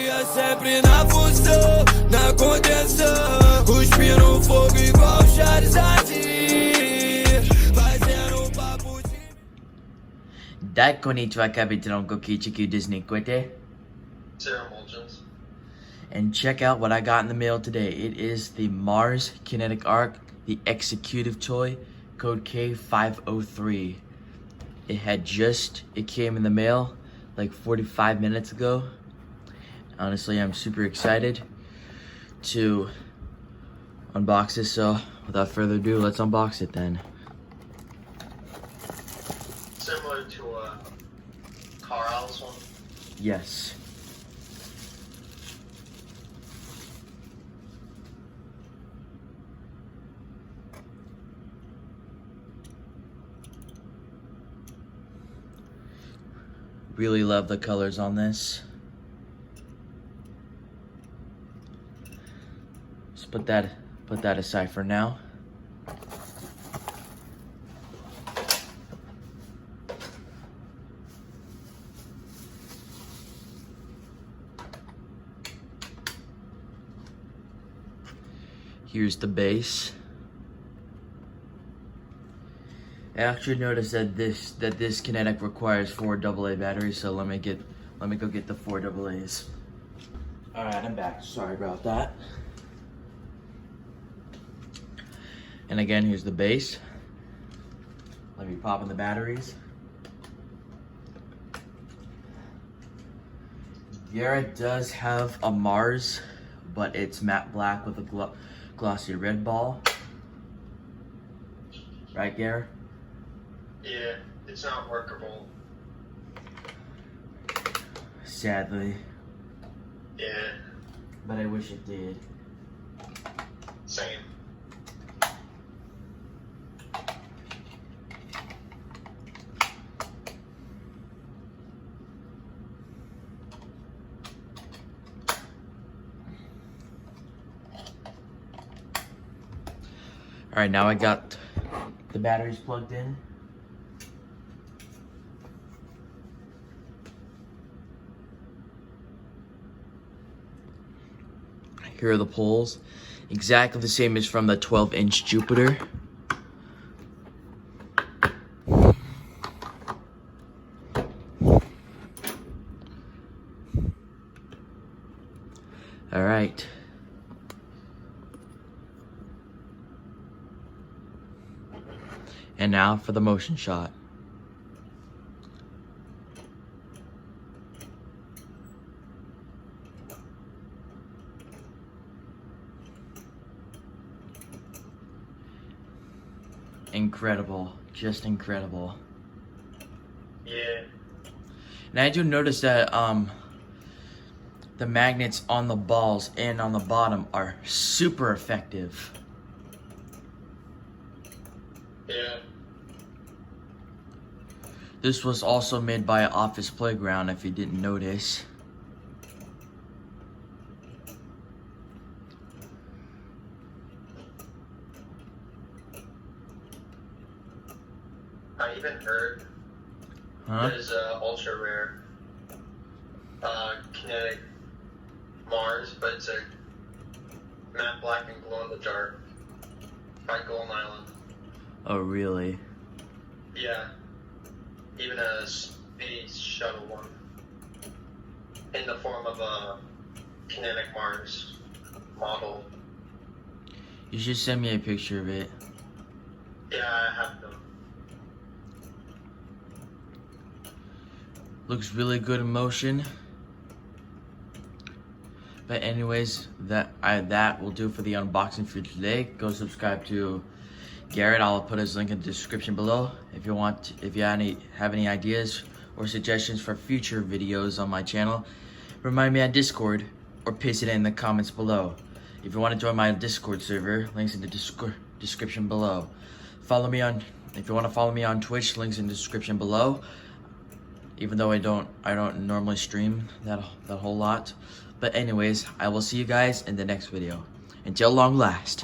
É sempre na função, na contenção. Cuspindo fogo igual Charizard. Fazendo papo de... だいこんにちは、キャビテンのごきちき Disney Quite. Sarah Mulgens. And check out what I got in the mail today. It is the Mars Kinetic Arc, the executive toy, code K503. It came in the mail like 45 minutes ago. Honestly, I'm super excited to unbox this, so without further ado, let's unbox it then. Similar to Carl's one. Yes. Really love the colors on this. Let's put that aside for now. Here's the base. I actually noticed that this Kinetic requires 4 AA batteries, so let me go get the 4 AA's. Alright, I'm back. Sorry about that. And again, here's the base. Let me pop in the batteries. Garrett does have a Mars, but it's matte black with a glossy red ball. Right, Garrett? Yeah, it's not workable. Sadly. Yeah, But I wish it did. same. Alright, now I got the batteries plugged in. Here are the poles. Exactly the same as from the 12-inch Jupiter. Alright. And now for the motion shot. Incredible, just incredible. Yeah. And I do notice that the magnets on the balls and on the bottom are super effective. Yeah. This was also made by Office Playground, if you didn't notice. I even heard there's a ultra rare kinetic Mars, but it's a matte black and glow in the dark by Golden Island. Oh, really? Yeah. Even a space shuttle one. In the form of a kinetic Mars model. You should send me a picture of it. Yeah, I have them. Looks really good in motion. But anyways, that will do for the unboxing for today. Go subscribe to Garrett. I'll put his link in the description below. If you have any ideas or suggestions for future videos on my channel, remind me on Discord or paste it in the comments below. If you want to join my Discord server, links in the description below. If you want to follow me on Twitch, links in the description below. Even though I don't normally stream that whole lot. But anyways, I will see you guys in the next video. Until long last.